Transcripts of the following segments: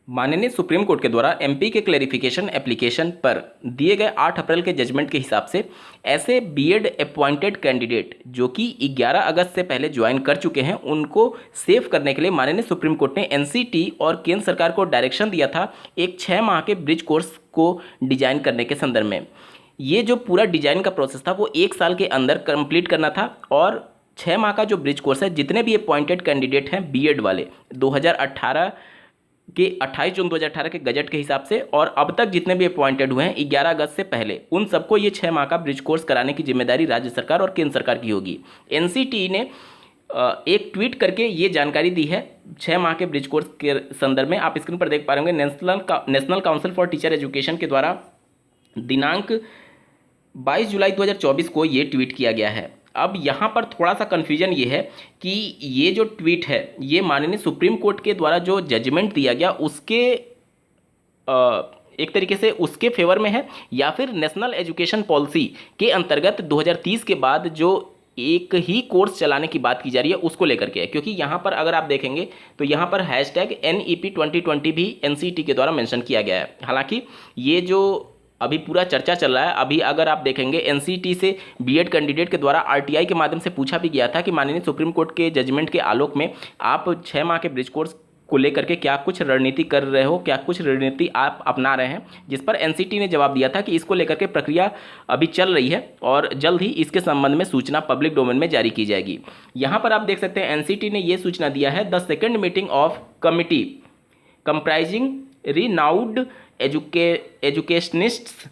माननीय supreme court के द्वारा एमपी के क्लेरिफिकेशन एप्लीकेशन पर दिए गए 8 अप्रैल के जजमेंट के हिसाब से ऐसे बीएड अपॉइंटेड कैंडिडेट जो कि 11 अगस्त से पहले ज्वाइन कर चुके हैं उनको सेव करने के लिए माननीय सुप्रीम कोर्ट ने एनसीटी और केंद्र सरकार को डायरेक्शन दिया था एक 6 माह के ब्रिज कोर्स को डिजाइन करने के संदर्भ में। ये जो पूरा डिजाइन का प्रोसेस था वो 1 साल के अंदर कंप्लीट करना था और 6 माह का जो ब्रिज कोर्स है जितने भी अपॉइंटेड कैंडिडेट हैं बीएड वाले 2018 के 28 जून 2018 के गजट के हिसाब से और अब तक जितने भी अपॉइंटेड हुए हैं 11 अगस्त से पहले उन सबको ये 6 माह का ब्रिज कोर्स कराने की जिम्मेदारी राज्य सरकार और केंद्र सरकार की होगी। एनसीटी ने एक ट्वीट करके ये जानकारी दी है 6 माह के ब्रिज कोर्स के संदर्भ में। आप स्क्रीन पर देख पा रहे होंगे national council for teacher education के द्वारा दिनांक 22 जुलाई 2024 को ये ट्वीट किया गया है। अब यहाँ पर थोड़ा सा कन्फ्यूजन ये है कि ये जो ट्वीट है ये माननीय सुप्रीम कोर्ट के द्वारा जो जजमेंट दिया गया उसके एक तरीके से उसके फेवर में है या फिर नेशनल एजुकेशन पॉलिसी के अंतर्गत 2030 के बाद जो एक ही कोर्स चलाने की बात की जा रही है उसको लेकर के है। क्योंकि यहाँ पर अगर आप देखेंगे तो यहाँ पर #NEP 2020 भी एनसीटी के द्वारा मेंशन किया गया है। हालांकि ये जो अभी पूरा चर्चा चल रहा है, अभी अगर आप देखेंगे एनसीटी से बीएड कैंडिडेट के द्वारा आरटीआई के माध्यम से पूछा भी गया था कि माननीय सुप्रीम कोर्ट के जजमेंट के आलोक में आप 6 माह के ब्रिज कोर्स को लेकर के क्या कुछ रणनीति कर रहे हो, क्या कुछ रणनीति आप अपना रहे हैं, जिस पर एनसीटी ने जवाब दिया था कि इसको लेकर के प्रक्रिया अभी चल रही है और जल्द ही इसके संबंध में सूचना पब्लिक डोमेन में जारी की जाएगी। यहाँ पर आप देख सकते हैं एनसीटी ने यह सूचना दिया है the second meeting of committee comprising renowned educationists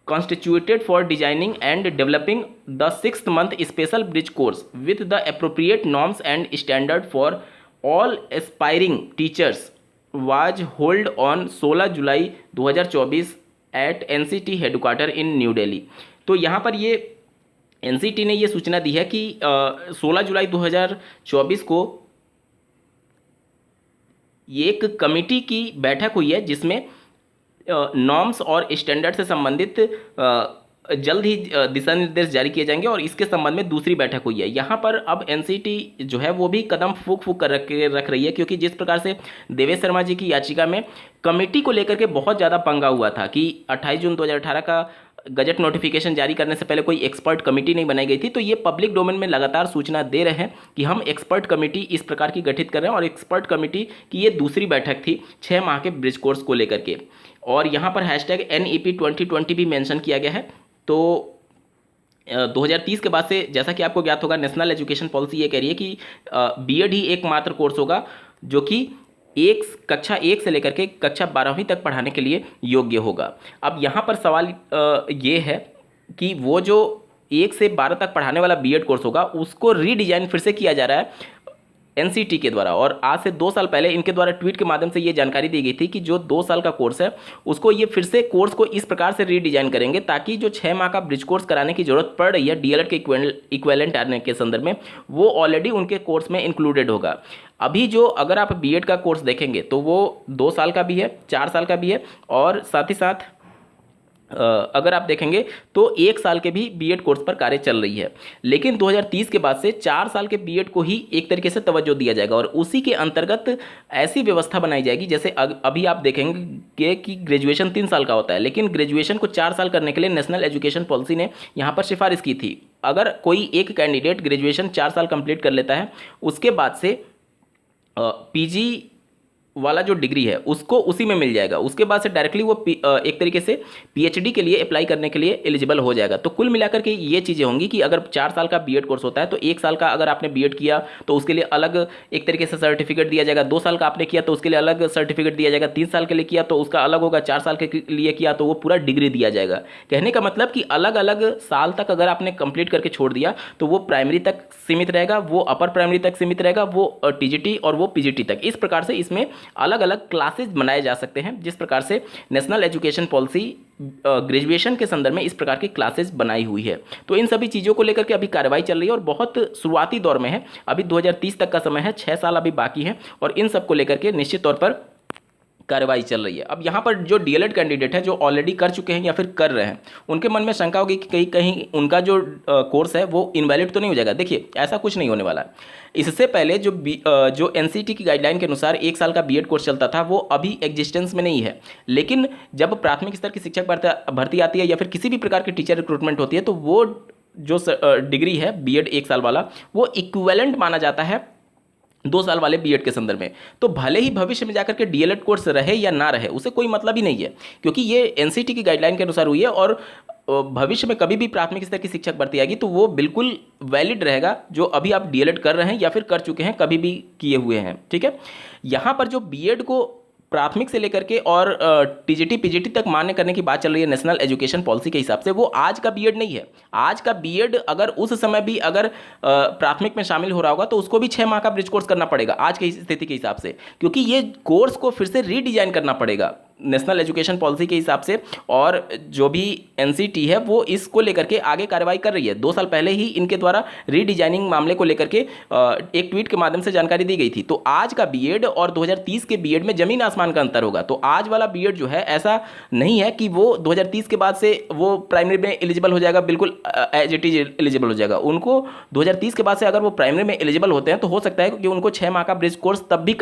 constituted for designing and developing the 6th-month special bridge course with the appropriate norms and standard for all aspiring teachers was held on 16 July 2024 at NCT headquarter in new Delhi. तो यहाँ पर ये NCT ने ये सूचना दी है कि 16 जुलाई 2024 को ये एक कमेटी की बैठक हुई है जिसमें नॉर्म्स और स्टैंडर्ड से संबंधित जल्द ही दिशा निर्देश जारी किए जाएंगे और इसके संबंध में दूसरी बैठक हुई है। यहाँ पर अब एनसीटी जो है वो भी कदम फूक फूक कर रख रही है क्योंकि जिस प्रकार से देवेश शर्मा जी की याचिका में कमेटी को लेकर के बहुत ज़्यादा पंगा हुआ था कि 28 जून 2018 का गजट नोटिफिकेशन जारी करने से पहले कोई एक्सपर्ट कमेटी नहीं बनाई गई थी। तो ये पब्लिक डोमेन में लगातार सूचना दे रहे हैं कि हम एक्सपर्ट कमेटी इस प्रकार की गठित कर रहे हैं और एक्सपर्ट कमेटी की ये दूसरी बैठक थी 6 माह के ब्रिज कोर्स को लेकर के। और यहाँ पर #NEP 2020 भी मेंशन किया गया है। तो 2030 के बाद से जैसा कि आपको ज्ञात होगा नेशनल एजुकेशन पॉलिसी ये कह रही है कि बीएड ही एकमात्र कोर्स होगा जो कि कक्षा 1 से लेकर के कक्षा 12वीं तक पढ़ाने के लिए योग्य होगा। अब यहाँ पर सवाल ये है कि वो जो 1 से 12 तक पढ़ाने वाला बीएड कोर्स होगा उसको रीडिजाइन फिर से किया जा रहा है एनसीटी के द्वारा। और आज से 2 साल पहले इनके द्वारा ट्वीट के माध्यम से ये जानकारी दी गई थी कि जो 2 साल का कोर्स है उसको ये फिर से कोर्स को इस प्रकार से रीडिजाइन करेंगे ताकि जो 6 माह का ब्रिज कोर्स कराने की जरूरत पड़ रही है डीएलएड के इक्विवेलेंट आने के संदर्भ में वो ऑलरेडी उनके कोर्स में इंक्लूडेड होगा। अभी जो अगर आप बीएड का कोर्स देखेंगे तो वो 2 साल का भी है, 4 साल का भी है और साथ ही साथ अगर आप देखेंगे तो 1 साल के भी बीएड कोर्स पर कार्य चल रही है। लेकिन 2030 के बाद से 4 साल के बीएड को ही एक तरीके से तवज्जो दिया जाएगा और उसी के अंतर्गत ऐसी व्यवस्था बनाई जाएगी जैसे अभी आप देखेंगे कि ग्रेजुएशन 3 साल का होता है लेकिन ग्रेजुएशन को 4 साल करने के लिए नेशनल एजुकेशन पॉलिसी ने यहाँ पर सिफारिश की थी। अगर कोई एक कैंडिडेट ग्रेजुएशन 4 साल कंप्लीट कर लेता है उसके बाद से पीजी वाला जो डिग्री है उसको उसी में मिल जाएगा, उसके बाद से डायरेक्टली वो एक तरीके से पीएचडी के लिए अप्लाई करने के लिए एलिजिबल हो जाएगा। तो कुल मिलाकर के ये चीज़ें होंगी कि अगर 4 साल का बीएड कोर्स होता है तो 1 साल का अगर आपने बीएड किया तो उसके लिए अलग एक तरीके से सर्टिफिकेट दिया जाएगा, 2 साल का आपने किया तो उसके लिए अलग सर्टिफिकेट दिया जाएगा, 3 साल के लिए किया तो उसका अलग होगा, 4 साल के लिए किया तो वो पूरा डिग्री दिया जाएगा। कहने का मतलब कि अलग अलग साल तक अगर आपने कंप्लीट करके छोड़ दिया तो वो प्राइमरी तक सीमित रहेगा, वो अपर प्राइमरी तक सीमित रहेगा, वो टीजीटी और वो पीजीटी तक। इस प्रकार से इसमें अलग अलग क्लासेज बनाए जा सकते हैं जिस प्रकार से नेशनल एजुकेशन पॉलिसी ग्रेजुएशन के संदर्भ में इस प्रकार की क्लासेज बनाई हुई है। तो इन सभी चीज़ों को लेकर के अभी कार्रवाई चल रही है और बहुत शुरुआती दौर में है। अभी 2030 तक का समय है, 6 साल अभी बाकी है और इन सब को लेकर के निश्चित तौर पर कार्रवाई चल रही है। अब यहाँ पर जो डीएलएड कैंडिडेट है जो ऑलरेडी कर चुके हैं या फिर कर रहे हैं, उनके मन में शंका होगी कि कहीं कहीं उनका जो कोर्स है वो इनवैलिड तो नहीं हो जाएगा। देखिए ऐसा कुछ नहीं होने वाला है। इससे पहले जो एनसीटी की गाइडलाइन के अनुसार 1 साल का बीएड कोर्स चलता था वो अभी एग्जिस्टेंस में नहीं है, लेकिन जब प्राथमिक स्तर की शिक्षक भर्ती आती है या फिर किसी भी प्रकार की टीचर रिक्रूटमेंट होती है तो वो जो डिग्री है बीएड 1 साल वाला वो इक्विवेलेंट माना जाता है 2 साल वाले बीएड के संदर्भ में। तो भले ही भविष्य में जाकर के डीएलएड कोर्स रहे या ना रहे उसे कोई मतलब ही नहीं है, क्योंकि ये एनसीटी की गाइडलाइन के अनुसार हुई है और भविष्य में कभी भी प्राथमिक स्तर की शिक्षक भर्ती आएगी तो वो बिल्कुल वैलिड रहेगा, जो अभी आप डीएलएड कर रहे हैं या फिर कर चुके हैं, कभी भी किए हुए हैं। ठीक है, यहाँ पर जो बीएड को प्राथमिक से लेकर के और टीजीटी पीजीटी तक मान्य करने की बात चल रही है नेशनल एजुकेशन पॉलिसी के हिसाब से, वो आज का बीएड नहीं है। आज का बीएड अगर उस समय भी अगर प्राथमिक में शामिल हो रहा होगा तो उसको भी 6 माह का ब्रिज कोर्स करना पड़ेगा आज की स्थिति के हिसाब से, क्योंकि ये कोर्स को फिर से रीडिजाइन करना पड़ेगा नेशनल एजुकेशन पॉलिसी के हिसाब से। और जो भी एनसीटी है वो इसको लेकर के आगे कार्रवाई कर रही है। 2 साल पहले ही इनके द्वारा रीडिजाइनिंग मामले को लेकर के एक ट्वीट के माध्यम से जानकारी दी गई थी। तो आज का बीएड और 2030 के बीएड में जमीन आसमान का अंतर होगा। तो आज वाला बीएड जो है ऐसा नहीं है कि वो 2030 के बाद से वो प्राइमरी में एलिजिबल हो जाएगा, बिल्कुल एज इट इज एलिजिबल हो जाएगा। उनको 2030 के बाद से अगर वो प्राइमरी में एलिजिबल होते हैं तो हो सकता है कि उनको 6 माह का ब्रिज कोर्स तब भी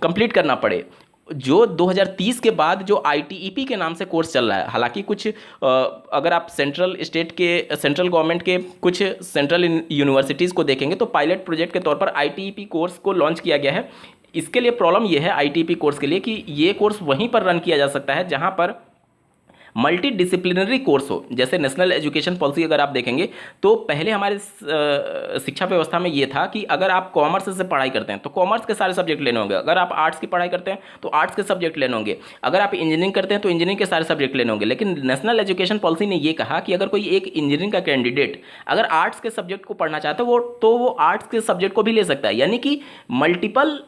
कंप्लीट करना पड़े। जो 2030 के बाद जो आईटीईपी के नाम से कोर्स चल रहा है, हालांकि कुछ अगर आप सेंट्रल गवर्नमेंट के कुछ सेंट्रल यूनिवर्सिटीज़ को देखेंगे तो पायलट प्रोजेक्ट के तौर पर आईटीईपी कोर्स को लॉन्च किया गया है। इसके लिए प्रॉब्लम यह है आईटीईपी कोर्स के लिए कि ये कोर्स वहीं पर रन किया जा सकता है जहां पर मल्टी डिसिप्लिनरी कोर्स हो। जैसे नेशनल एजुकेशन पॉलिसी अगर आप देखेंगे तो पहले हमारे शिक्षा व्यवस्था में ये था कि अगर आप कॉमर्स से पढ़ाई करते हैं तो कॉमर्स के सारे सब्जेक्ट लेने होंगे, अगर आप आर्ट्स की पढ़ाई करते हैं तो आर्ट्स के सब्जेक्ट लेने होंगे, अगर आप इंजीनियरिंग करते हैं तो इंजीनियरिंग के सारे सब्जेक्ट लेने होंगे। लेकिन नेशनल एजुकेशन पॉलिसी ने ये कहा कि अगर कोई एक इंजीनियरिंग का कैंडिडेट अगर आर्ट्स के सब्जेक्ट को पढ़ना चाहता है वो आर्ट्स के सब्जेक्ट को भी ले सकता है, यानी कि मल्टीपल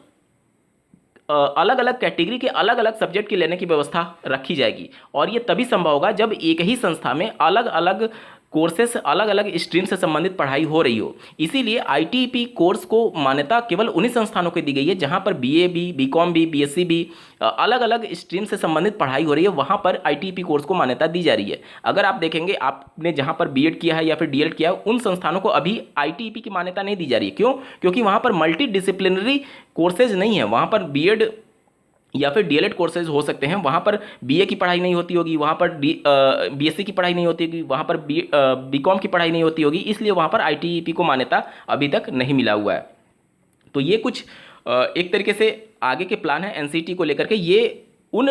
अलग अलग कैटेगरी के अलग अलग सब्जेक्ट की लेने की व्यवस्था रखी जाएगी। और ये तभी संभव होगा जब एक ही संस्था में अलग अलग कोर्सेस अलग अलग स्ट्रीम से संबंधित पढ़ाई हो रही हो। इसीलिए आईटीईपी कोर्स को मान्यता केवल उन्हीं संस्थानों को दी गई है जहां पर बीए भी, बीकॉम भी, बीएससी भी, अलग अलग स्ट्रीम से संबंधित पढ़ाई हो रही है, वहां पर आईटीईपी कोर्स को मान्यता दी जा रही है। अगर आप देखेंगे आपने जहां पर बीएड किया है या फिर डीएड किया है उन संस्थानों को अभी आईटीईपी की मान्यता नहीं दी जा रही है। क्यों? क्योंकि वहां पर मल्टी डिसिप्लिनरी कोर्सेज नहीं है। वहां पर बीएड या फिर डीएलएड कोर्सेज हो सकते हैं, वहाँ पर बीए की पढ़ाई नहीं होती होगी, वहाँ पर बीएससी की पढ़ाई नहीं होती होगी, वहाँ पर बीकॉम की पढ़ाई नहीं होती होगी, इसलिए वहाँ पर आईटीईपी को मान्यता अभी तक नहीं मिला हुआ है। तो ये कुछ एक तरीके से आगे के प्लान है एनसीटी को लेकर के। ये उन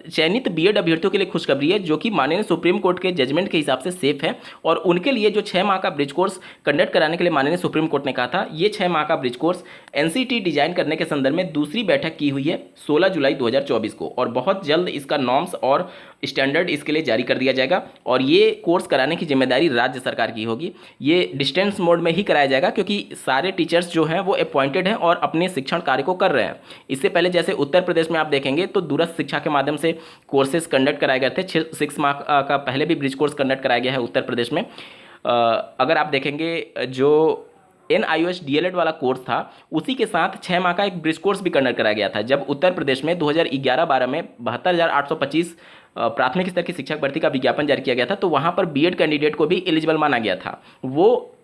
चयनित बीएड अभ्यर्थियों के लिए खुशखबरी है जो कि माननीय सुप्रीम कोर्ट के जजमेंट के हिसाब से सेफ है, और उनके लिए जो 6 माह का ब्रिज कोर्स कंडक्ट कराने के लिए माननीय सुप्रीम कोर्ट ने कहा था, ये 6 माह का ब्रिज कोर्स एनसीटी डिजाइन करने के संदर्भ में दूसरी बैठक की हुई है 16 जुलाई 2024 को, और बहुत जल्द इसका नॉर्म्स और स्टैंडर्ड इसके लिए जारी कर दिया जाएगा। और ये कोर्स कराने की जिम्मेदारी राज्य सरकार की होगी। ये डिस्टेंस मोड में ही कराया जाएगा क्योंकि सारे टीचर्स जो हैं वो अपॉइंटेड हैं और अपने शिक्षण कार्य को कर रहे हैं। इससे पहले जैसे उत्तर प्रदेश में आप देखेंगे तो दूरस्थ शिक्षा के माध्यम से कोर्सेज कंडक्ट कराए गए थे। 6 माह का पहले भी ब्रिज कोर्स कंडक्ट कराया गया है उत्तर प्रदेश में। अगर आप देखेंगे जो NIOS डीएलएड वाला कोर्स था उसी के साथ 6 माह का एक ब्रिज कोर्स भी कंडक्ट कराया गया था जब उत्तर प्रदेश में 2011-12 में 72,825 प्राथमिक स्तर की शिक्षक भर्ती का विज्ञापन जारी किया गया था। तो वहाँ पर बीएड कैंडिडेट को भी एलिजिबल माना गया था। वो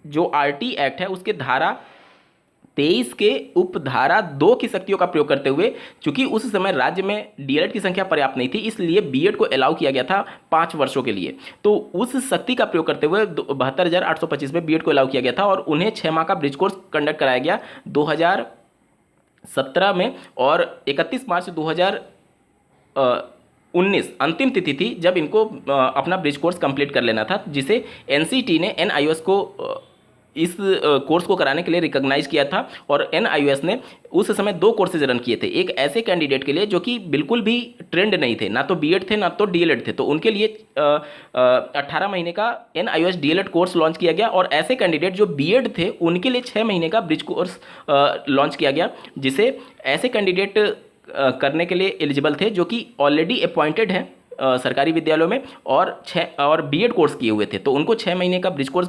जो आरटी एक्ट है उसके धारा 23 के उपधारा 2 की शक्तियों का प्रयोग करते हुए, चूंकि उस समय राज्य में डीएलएड की संख्या पर्याप्त नहीं थी, इसलिए बीएड को अलाउ किया गया था 5 वर्षों के लिए। तो उस शक्ति का प्रयोग करते हुए 72,825 में बीएड को अलाउ किया गया था और उन्हें 6 माह का ब्रिज कोर्स कंडक्ट कराया गया 2017 में, और 31 मार्च 2019 अंतिम तिथि थी जब इनको अपना ब्रिज कोर्स कंप्लीट कर लेना था, जिसे एनसीटी ने NIOS को इस कोर्स को कराने के लिए रिकॉग्नाइज किया था। और NIOS ने उस समय 2 कोर्सेज रन किए थे, एक ऐसे कैंडिडेट के लिए जो कि बिल्कुल भी ट्रेंड नहीं थे, ना तो बीएड थे ना तो डीएलएड थे, तो उनके लिए 18 महीने का NIOS डीएलएड कोर्स लॉन्च किया गया, और ऐसे कैंडिडेट जो बीएड थे उनके लिए 6 महीने का ब्रिज कोर्स लॉन्च किया गया, जिसे ऐसे कैंडिडेट करने के लिए एलिजिबल थे जो कि ऑलरेडी अपॉइंटेड हैं सरकारी विद्यालयों में और बीएड कोर्स किए हुए थे, तो उनको 6 महीने का ब्रिज कोर्स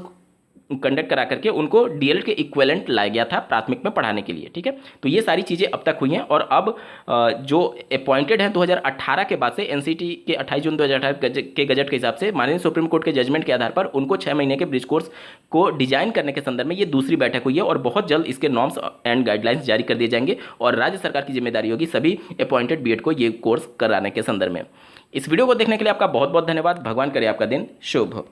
कंडक्ट करा करके उनको डीएलएड के इक्विवेलेंट लाया गया था प्राथमिक में पढ़ाने के लिए। ठीक है, तो ये सारी चीज़ें अब तक हुई हैं। और अब जो अपॉइंटेड हैं 2018 के बाद से एनसीटी के 28 जून 2018 के गजट के हिसाब से माननीय सुप्रीम कोर्ट के जजमेंट के आधार पर उनको 6 महीने के ब्रिज कोर्स को डिजाइन करने के संदर्भ में ये दूसरी बैठक हुई है और बहुत जल्द इसके नॉर्म्स एंड गाइडलाइंस जारी कर दिए जाएंगे और राज्य सरकार की जिम्मेदारी होगी सभी अपॉइंटेड बीएड को ये कोर्स कराने के संदर्भ में। इस वीडियो को देखने के लिए आपका बहुत बहुत धन्यवाद। भगवान करे आपका दिन शुभ हो।